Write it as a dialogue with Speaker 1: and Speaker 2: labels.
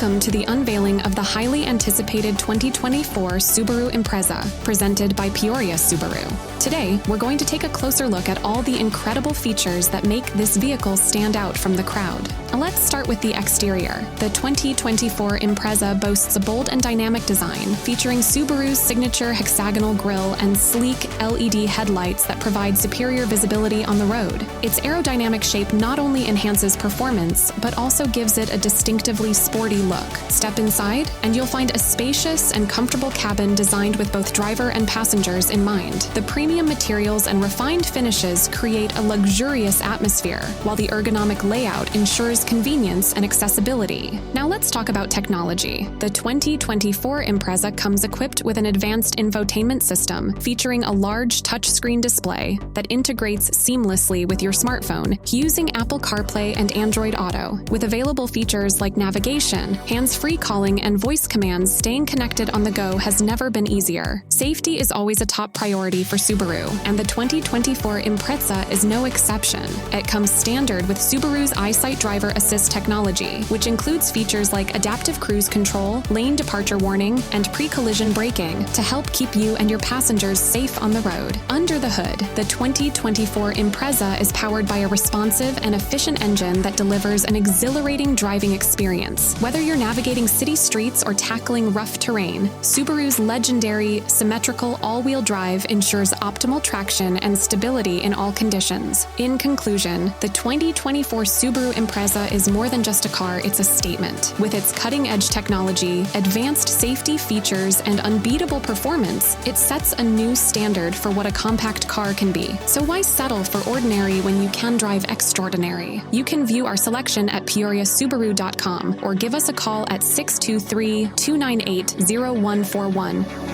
Speaker 1: Welcome to the unveiling of the highly anticipated 2024 Subaru Impreza, presented by Peoria Subaru. Today, we're going to take a closer look at all the incredible features that make this vehicle stand out from the crowd. Let's start with the exterior. The 2024 Impreza boasts a bold and dynamic design, featuring Subaru's signature hexagonal grille and sleek LED headlights that provide superior visibility on the road. Its aerodynamic shape not only enhances performance, but also gives it a distinctively sporty look. Step inside, and you'll find a spacious and comfortable cabin designed with both driver and passengers in mind. The premium materials and refined finishes create a luxurious atmosphere, while the ergonomic layout ensures convenience and accessibility. Now let's talk about technology. The 2024 Impreza comes equipped with an advanced infotainment system featuring a large touchscreen display that integrates seamlessly with your smartphone using Apple CarPlay and Android Auto. With available features like navigation, hands-free calling, and voice commands, staying connected on the go has never been easier. Safety is always a top priority for Subaru, and the 2024 Impreza is no exception. It comes standard with Subaru's EyeSight Driver Assist technology, which includes features like adaptive cruise control, lane departure warning, and pre-collision braking to help keep you and your passengers safe on the road. Under the hood, the 2024 Impreza is powered by a responsive and efficient engine that delivers an exhilarating driving experience. Whether you're navigating city streets or tackling rough terrain, Subaru's legendary symmetrical all-wheel drive ensures optimal traction and stability in all conditions. In conclusion, the 2024 Subaru Impreza is more than just a car, it's a statement. With its cutting-edge technology, advanced safety features, and unbeatable performance, it sets a new standard for what a compact car can be. So why settle for ordinary when you can drive extraordinary? You can view our selection at peoriasubaru.com or give us a call at 623-298-0141.